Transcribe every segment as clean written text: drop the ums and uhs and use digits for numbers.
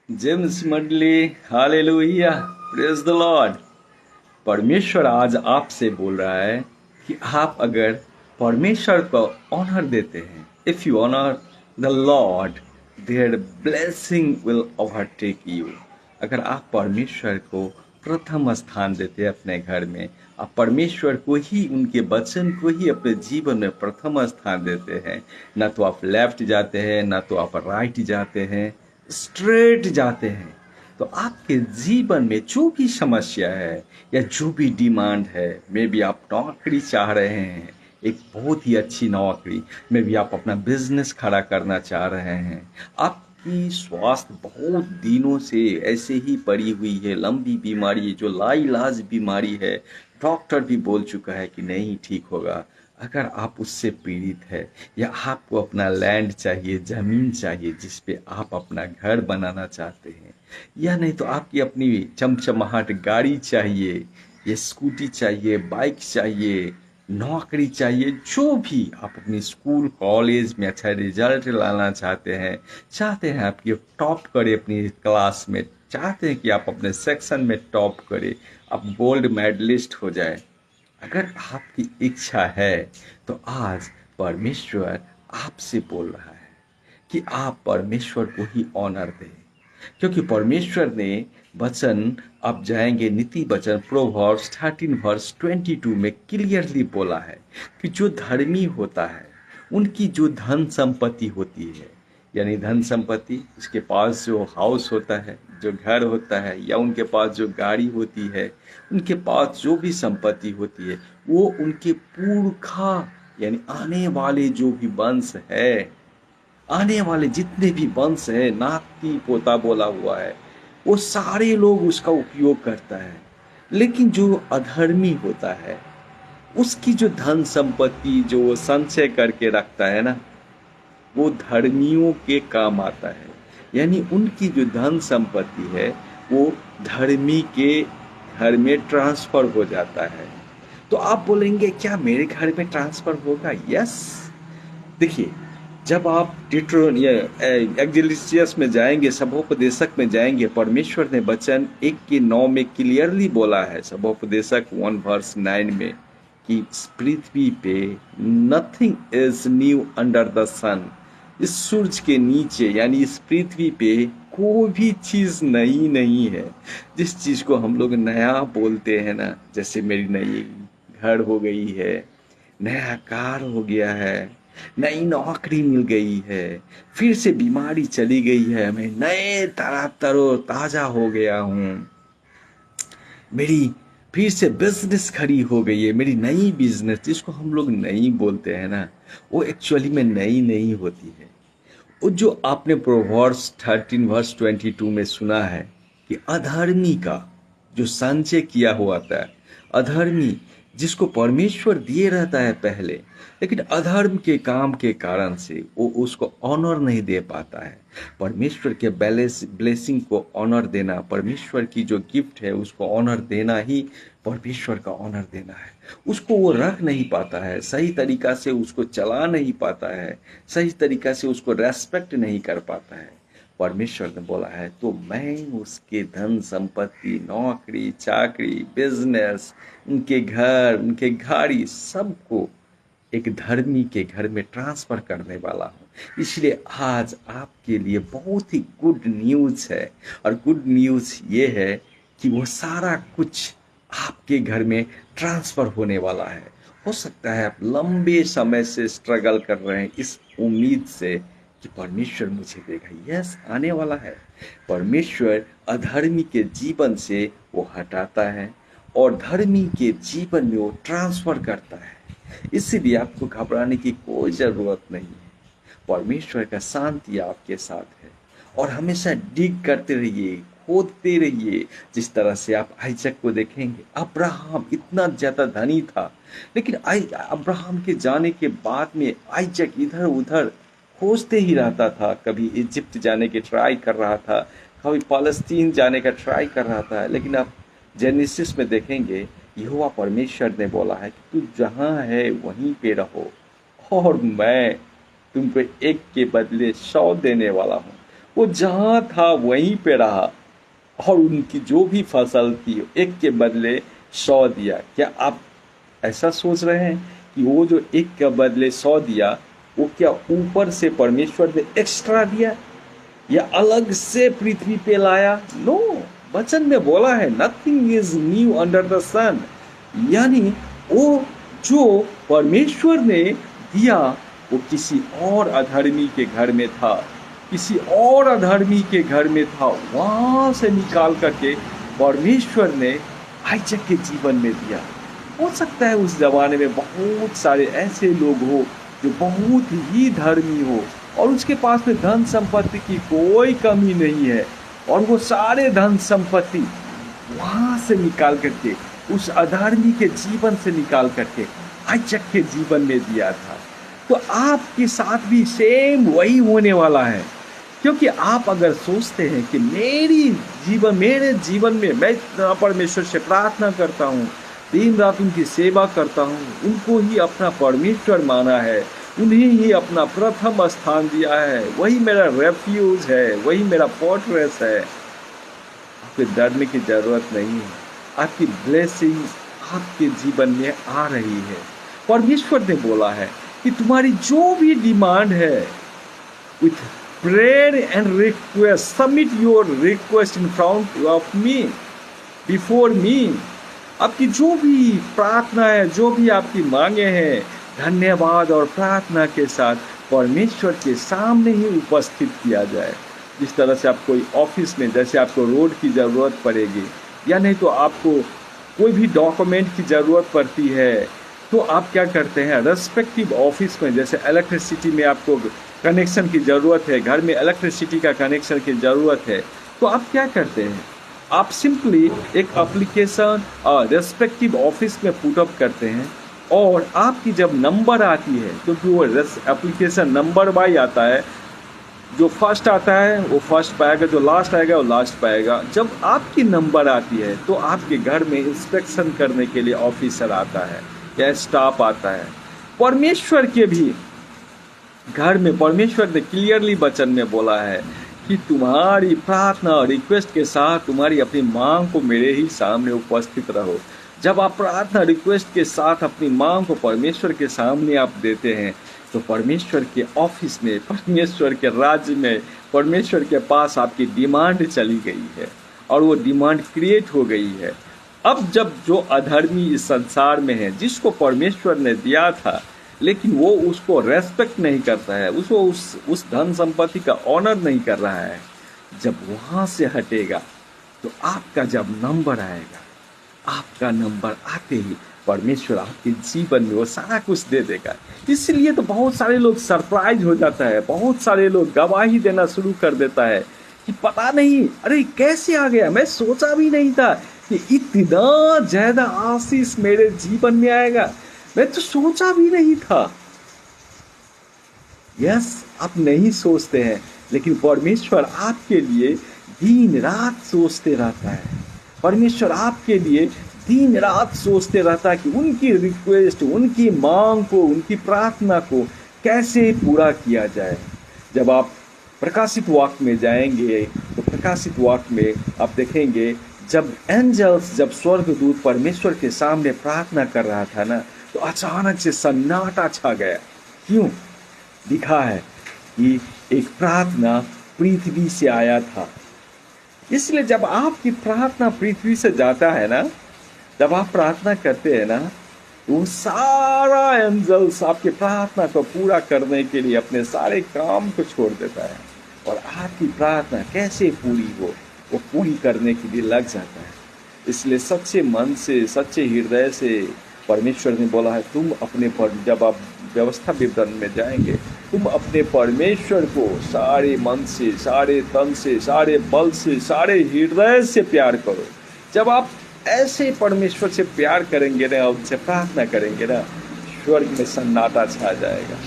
James मंडली, hallelujah, praise the Lord. परमेश्वर आज आपसे बोल रहा है कि आप अगर परमेश्वर को ऑनर देते हैं, if you honour the Lord, their blessing will overtake you. अगर आप परमेश्वर को प्रथम स्थान देते हैं अपने घर में, आप परमेश्वर को ही, उनके वचन को ही अपने जीवन में प्रथम स्थान देते हैं, ना तो आप लेफ्ट जाते हैं, ना तो आप राइट जाते हैं, स्ट्रेट जाते हैं, तो आपके जीवन में जो भी समस्या है या जो भी डिमांड है, मे बी आप नौकरी चाह रहे हैं, एक बहुत ही अच्छी नौकरी, मे बी आप अपना बिजनेस खड़ा करना चाह रहे हैं, आपकी स्वास्थ्य बहुत दिनों से ऐसे ही पड़ी हुई है, लंबी बीमारी जो लाइलाज बीमारी है, डॉक्टर भी बोल चुका है कि नहीं ठीक होगा। अगर आप उससे पीड़ित है, या आपको अपना लैंड चाहिए, जमीन चाहिए जिस पे आप अपना घर बनाना चाहते हैं, या नहीं तो आपकी अपनी चमचमाहट गाड़ी चाहिए, ये स्कूटी चाहिए, बाइक चाहिए, नौकरी चाहिए, जो भी आप अपनी स्कूल कॉलेज में अच्छा रिजल्ट लाना चाहते हैं आपकी टॉप करे अपनी क्लास में, चाहते हैं कि आप अपने सेक्शन में टॉप करे, आप गोल्ड मेडलिस्ट हो जाए, अगर आपकी इच्छा है, तो आज परमेश्वर आपसे बोल रहा है कि आप परमेश्वर को ही ऑनर दें। क्योंकि परमेश्वर ने वचन, आप जाएंगे नीति वचन प्रोवर्ब्स 13 वर्स 22 में क्लियरली बोला है कि जो धर्मी होता है उनकी जो धन संपत्ति होती है, यानी धन संपत्ति, उसके पास जो हाउस होता है, जो घर होता है, या उनके पास जो गाड़ी होती है, उनके पास जो भी संपत्ति होती है, वो उनके पुरखा, यानी आने वाले जो भी वंश है, आने वाले जितने भी वंश है, नाती पोता बोला हुआ है, वो सारे लोग उसका उपयोग करता है। लेकिन जो अधर्मी होता है, उसकी जो धन संपत्ति जो वो संचय करके रखता है ना, वो धर्मियों के काम आता है। यानी उनकी जो धन संपत्ति है, वो धर्मी के घर में ट्रांसफर हो जाता है। तो आप बोलेंगे क्या मेरे घर में ट्रांसफर होगा? यस। देखिए, जब आप डिट्रोन या एक्जिलिसियस में जाएंगे, सबोपदेशक में जाएंगे, परमेश्वर ने वचन 1:9 में क्लियरली बोला है, सबोपदेशक 1 वर्स 9 में, कि इस पृथ्वी पे nothing is new under the sun. इस सूरज के नीचे, यानी इस पृथ्वी पे कोई भी चीज नई नहीं है। जिस चीज को हम लोग नया बोलते हैं ना, जैसे मेरी नई घर हो गई है, नया कार हो गया है, नई नौकरी मिल गई है, फिर से बीमारी चली गई है, मैं नए तरह तरो ताजा हो गया हूँ, मेरी फिर से बिजनेस खड़ी हो गई है, मेरी नई बिजनेस, जिसको हम लोग नई बोलते हैं ना, वो एक्चुअली में नई नहीं होती है। वो जो आपने प्रोवर्ब्स 13 वर्स 22 में सुना है कि अधर्मी का जो संचय किया हुआ था, अधर्मी जिसको परमेश्वर दिए रहता है पहले, लेकिन अधर्म के काम के कारण से वो उसको ऑनर नहीं दे पाता है। परमेश्वर के ब्लेसिंग को ऑनर देना, परमेश्वर की जो गिफ्ट है उसको ऑनर देना ही परमेश्वर का ऑनर देना है। उसको वो रख नहीं पाता है, सही तरीका से उसको चला नहीं पाता है, सही तरीका से उसको रेस्पेक्ट नहीं कर पाता है। परमेश्वर ने बोला है तो मैं उसके धन संपत्ति, नौकरी चाकरी, बिजनेस, उनके घर, उनके गाड़ी, सबको एक धर्मी के घर में ट्रांसफर करने वाला हूँ। इसलिए आज आपके लिए बहुत ही गुड न्यूज़ है, और गुड न्यूज़ ये है कि वो सारा कुछ आपके घर में ट्रांसफर होने वाला है। हो सकता है आप लंबे समय से स्ट्रगल कर रहे हैं इस उम्मीद से कि परमेश्वर मुझे देगा। यस, आने वाला है। परमेश्वर अधर्मी के जीवन से वो हटाता है और धर्मी के जीवन में वो ट्रांसफर करता है। इसीलिए आपको घबराने की कोई ज़रूरत नहीं है। परमेश्वर का शांति आपके साथ है, और हमेशा डिग करते रहिए, खोदते रहिए। जिस तरह से आप आइजक को देखेंगे, अब्राहम इतना ज़्यादा धनी था, लेकिन अब्राहम के जाने के बाद में आइजक इधर उधर खोजते ही रहता था। कभी इजिप्ट जाने की ट्राई कर रहा था, कभी फ़लस्तीन जाने का ट्राई कर रहा था, लेकिन आप जेनेसिस में देखेंगे, यहोवा परमेश्वर ने बोला है कि तू जहाँ है वहीं पे रहो, और मैं तुमको एक के बदले 100 देने वाला हूँ। वो जहाँ था वहीं पे रहा और उनकी जो भी फसल थी एक के बदले 100 दिया। क्या आप ऐसा सोच रहे हैं कि वो जो एक के बदले 100 दिया वो क्या ऊपर से परमेश्वर ने एक्स्ट्रा दिया या अलग से पृथ्वी पे लाया? नो, वचन में बोला है nothing is new under the sun, यानी वो जो परमेश्वर ने दिया वो किसी और अधर्मी के घर में था, किसी और अधर्मी के घर में था, वहां से निकाल करके परमेश्वर ने आइजक के जीवन में दिया। हो सकता है उस जमाने में बहुत सारे ऐसे लोग हो जो बहुत ही धर्मी हो और उसके पास में धन संपत्ति की कोई कमी नहीं है और वो सारे धन संपत्ति वहां से निकाल करके उस अधर्मी के जीवन से निकाल करके आइजक के जीवन में दिया था। तो आपके साथ भी सेम वही होने वाला है, क्योंकि आप अगर सोचते हैं कि मेरे जीवन में मैं परमेश्वर से प्रार्थना करता हूँ, दिन रात उनकी सेवा करता हूँ, उनको ही अपना परमेश्वर माना है, उन्हें ही अपना प्रथम स्थान दिया है, वही मेरा रेफ्यूज है, वही मेरा फोर्ट्रेस है, आपको डरने की जरूरत नहीं है। आपकी ब्लेसिंग आपके जीवन में आ रही है। परमेश्वर ने बोला है कि तुम्हारी जो भी डिमांड है with prayer and request, submit your request in front of me, before me. आपकी जो भी प्रार्थना है, जो भी आपकी मांगे हैं, धन्यवाद और प्रार्थना के साथ परमेश्वर के सामने ही उपस्थित किया जाए। जिस तरह से आप कोई ऑफिस में, जैसे आपको रोड की ज़रूरत पड़ेगी या नहीं तो आपको कोई भी डॉक्यूमेंट की ज़रूरत पड़ती है, तो आप क्या करते हैं, रेस्पेक्टिव ऑफिस में, जैसे इलेक्ट्रिसिटी में आपको कनेक्शन की ज़रूरत है, घर में इलेक्ट्रिसिटी का कनेक्शन की ज़रूरत है, तो आप क्या करते हैं, आप सिंपली एक एप्लीकेशन रेस्पेक्टिव ऑफिस में पुट अप करते हैं और आपकी जब नंबर आती है, क्योंकि वो एप्लीकेशन नंबर वाइज आता है, जो फर्स्ट आता है वो फर्स्ट पाएगा, जो लास्ट आएगा वो लास्ट पाएगा। जब आपकी नंबर आती है तो आपके घर में इंस्पेक्शन करने के लिए ऑफिसर आता है या स्टाफ आता है। परमेश्वर के भी घर में परमेश्वर ने क्लियरली वचन में बोला है कि तुम्हारी प्रार्थना और रिक्वेस्ट के साथ तुम्हारी अपनी मांग को मेरे ही सामने उपस्थित रहो। जब आप प्रार्थना रिक्वेस्ट के साथ अपनी मांग को परमेश्वर के सामने आप देते हैं तो परमेश्वर के ऑफिस में, परमेश्वर के राज्य में, परमेश्वर के पास आपकी डिमांड चली गई है और वो डिमांड क्रिएट हो गई है। अब जब जो अधर्मी इस संसार में है, जिसको परमेश्वर ने दिया था लेकिन वो उसको रेस्पेक्ट नहीं करता है, उसको उस धन संपत्ति का ऑनर नहीं कर रहा है, जब वहाँ से हटेगा तो आपका जब नंबर आएगा, आपका नंबर आते ही परमेश्वर आपके जीवन में वो सारा कुछ दे देगा। इसलिए तो बहुत सारे लोग सरप्राइज हो जाता है, बहुत सारे लोग गवाही देना शुरू कर देता है कि पता नहीं, अरे कैसे आ गया, मैं सोचा भी नहीं था कि इतना ज़्यादा आशीष मेरे जीवन में आएगा, मैं तो सोचा भी नहीं था। यस, आप नहीं सोचते हैं, लेकिन परमेश्वर आपके लिए दिन रात सोचते रहता है। परमेश्वर आपके लिए दिन रात सोचते रहता है कि उनकी रिक्वेस्ट, उनकी मांग को, उनकी प्रार्थना को कैसे पूरा किया जाए। जब आप प्रकाशित वाक्य में जाएंगे तो प्रकाशित वाक्य में आप देखेंगे जब एंजल्स, जब स्वर्गदूत परमेश्वर के सामने प्रार्थना कर रहा था ना, तो अचानक से सन्नाटा छा गया। क्यों? लिखा है कि एक प्रार्थना पृथ्वी से आया था। इसलिए जब आपकी प्रार्थना पृथ्वी से जाता है ना, जब आप प्रार्थना करते हैं ना, तो सारा एंजल्स आपकी प्रार्थना को पूरा करने के लिए अपने सारे काम को छोड़ देता है और आपकी प्रार्थना कैसे पूरी हो वो पूरी करने के लिए लग जाता है। इसलिए सच्चे मन से, सच्चे हृदय से परमेश्वर ने बोला है, तुम अपने जब आप व्यवस्था विवरण में जाएंगे, तुम अपने परमेश्वर को सारे मन से, सारे तन से, सारे बल से, सारे हृदय से प्यार करो। जब आप ऐसे परमेश्वर से प्यार करेंगे ना, उनसे प्रार्थना करेंगे ना, स्वर्ग में सन्नाटा छा जाएगा,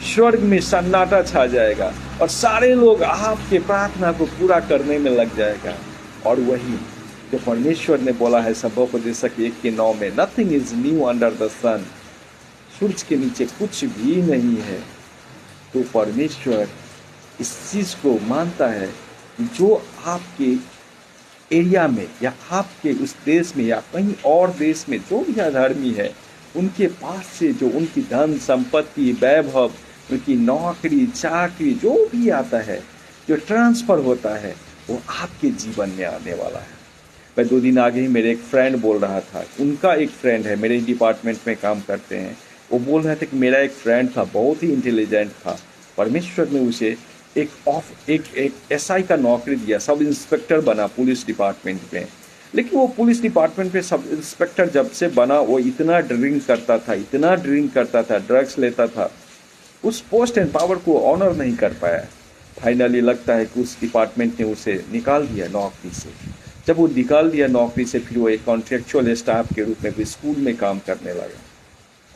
स्वर्ग में सन्नाटा छा जाएगा और सारे लोग आपके प्रार्थना को पूरा करने में लग जाएगा। और वही जो परमेश्वर ने बोला है सबोपदेशक 1:9 में, nothing is new under the sun, सूरज के नीचे कुछ भी नहीं है। तो परमेश्वर इस चीज़ को मानता है कि जो आपके एरिया में या आपके उस देश में या कहीं और देश में जो भी अधर्मी है, उनके पास से जो उनकी धन संपत्ति वैभव, उनकी नौकरी चाकरी जो भी आता है, जो ट्रांसफ़र होता है, वो आपके जीवन में आने वाला है। मैं 2 दिन आगे ही मेरे एक फ्रेंड बोल रहा था, उनका एक फ्रेंड है, मेरे डिपार्टमेंट में काम करते हैं, वो बोल रहे थे कि मेरा एक फ्रेंड था, बहुत ही इंटेलिजेंट था, परमेश्वर ने उसे एक एसआई का नौकरी दिया, सब इंस्पेक्टर बना पुलिस डिपार्टमेंट में। लेकिन वो पुलिस डिपार्टमेंट में सब इंस्पेक्टर जब से बना, वो इतना ड्रिंक करता था, ड्रग्स लेता था, उस पोस्ट एंड पावर को ऑनर नहीं कर पाया। फाइनली लगता है कि उस डिपार्टमेंट ने उसे निकाल दिया नौकरी से। जब वो निकाल दिया नौकरी से, फिर वो एक कॉन्ट्रेक्चुअल स्टाफ के रूप में भी स्कूल में काम करने लगा,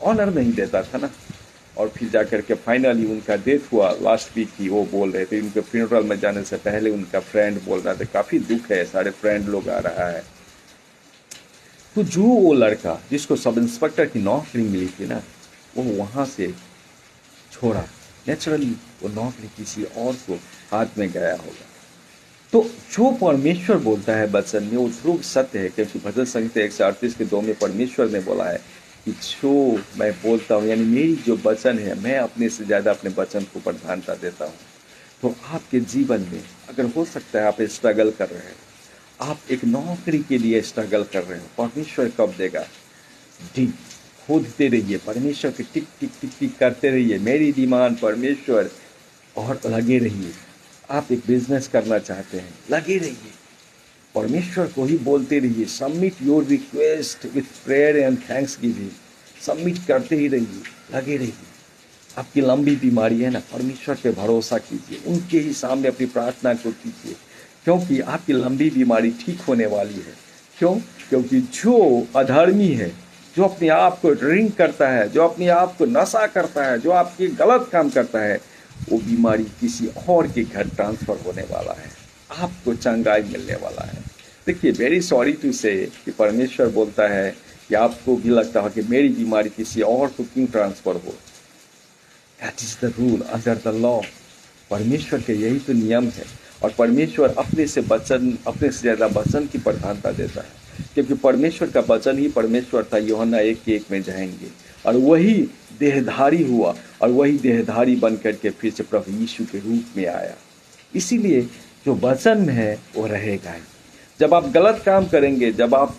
ऑनर नहीं देता था ना। और फिर जाकर के फाइनली उनका डेथ हुआ लास्ट वीक ही। वो बोल रहे थे, उनके फ्यूनरल में जाने से पहले उनका फ्रेंड बोल रहा था काफ़ी दुख है, सारे फ्रेंड लोग आ रहा है। तो जो वो लड़का जिसको सब इंस्पेक्टर की नौकरी मिली थी ना, वो वहाँ से छोड़ा, नेचुरली वो नौकरी किसी और को हाथ में गया होगा। तो जो परमेश्वर बोलता है वचन में, वो ध्रुव सत्य है, क्योंकि भजन संहिता 138 के 2 में परमेश्वर ने बोला है कि जो मैं बोलता हूँ, यानी मेरी जो वचन है, मैं अपने से ज़्यादा अपने वचन को प्रधानता देता हूँ। तो आपके जीवन में अगर हो सकता है आप स्ट्रगल कर रहे हैं, आप एक नौकरी के लिए स्ट्रगल कर रहे हो, परमेश्वर कब देगा? डी खोदते रहिए, परमेश्वर के टिक टिक टिक टिक करते रहिए, मेरी डिमांड परमेश्वर, और लगे रहिए। आप एक बिजनेस करना चाहते हैं, लगे रहिए, परमेश्वर को ही बोलते रहिए। Submit your request with prayer and thanks giving, submit करते ही रहिए, लगे रहिए। आपकी लंबी बीमारी है ना, परमेश्वर पे भरोसा कीजिए, उनके ही सामने अपनी प्रार्थना को कीजिए, क्योंकि आपकी लंबी बीमारी ठीक होने वाली है। क्यों? क्योंकि जो अधर्मी है, जो अपने आप को ड्रिंक करता है, जो अपने आप को नशा करता है, जो आपकी गलत काम करता है, वो बीमारी किसी और के घर ट्रांसफ़र होने वाला है, आपको चंगाई मिलने वाला है। देखिए, वेरी सॉरी टू से कि परमेश्वर बोलता है कि आपको भी लगता है कि मेरी बीमारी किसी और को क्यों ट्रांसफ़र हो। That is the rule under the law. परमेश्वर के यही तो नियम है। और परमेश्वर अपने से ज़्यादा वचन की प्रधानता देता है, क्योंकि परमेश्वर का वचन ही परमेश्वर था। यूहन्ना 1:1 में जाएंगे, और वही देहधारी हुआ, और वही देहधारी बन करके फिर से प्रभु यीशु के रूप में आया। इसीलिए जो वचन है वो रहेगा ही। जब आप गलत काम करेंगे, जब आप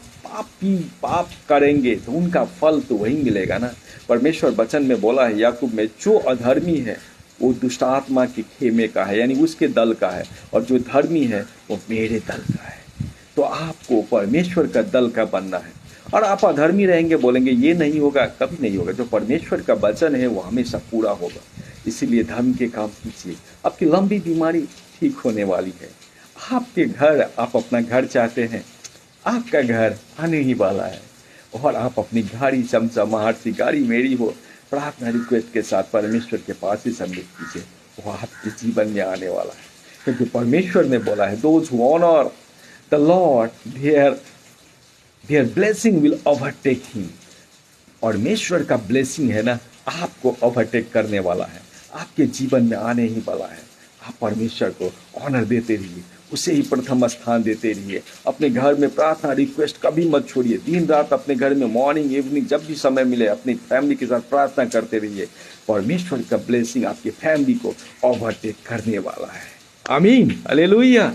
पाप करेंगे, तो उनका फल तो वही मिलेगा ना। परमेश्वर वचन में बोला है याकूब में, जो अधर्मी है वो दुष्ट आत्मा के खेमे का है, यानी उसके दल का है, और जो धर्मी है वो मेरे दल का है। तो आपको परमेश्वर का दल का बनना है। और आप अधर्मी रहेंगे, बोलेंगे ये नहीं होगा, कभी नहीं होगा। जो परमेश्वर का वचन है वो हमेशा पूरा होगा। इसीलिए धर्म के काम कीजिए, आपकी लंबी बीमारी ठीक होने वाली है। आपके घर, आप अपना घर चाहते हैं, आपका घर आने ही वाला है। और आप अपनी गाड़ी चमचमाहट सी गाड़ी मेरी हो, प्रार्थना रिक्वेस्ट के साथ परमेश्वर के पास ही सबमिट कीजिए, वो आपके जीवन में आने वाला है। क्योंकि परमेश्वर ने बोला है, those who honour the Lord their blessing will overtake him. परमेश्वर का ब्लेसिंग है ना, आपको ओवरटेक करने वाला है, आपके जीवन में आने ही वाला है। आप परमेश्वर को ऑनर देते रहिए, उसे ही प्रथम स्थान देते रहिए। अपने घर में प्रार्थना रिक्वेस्ट कभी मत छोड़िए। दिन रात अपने घर में मॉर्निंग इवनिंग जब भी समय मिले अपनी फैमिली के साथ प्रार्थना करते रहिए। परमेश्वर का ब्लेसिंग आपकी फैमिली को ओवरटेक करने वाला है। आमीन, हालेलुया।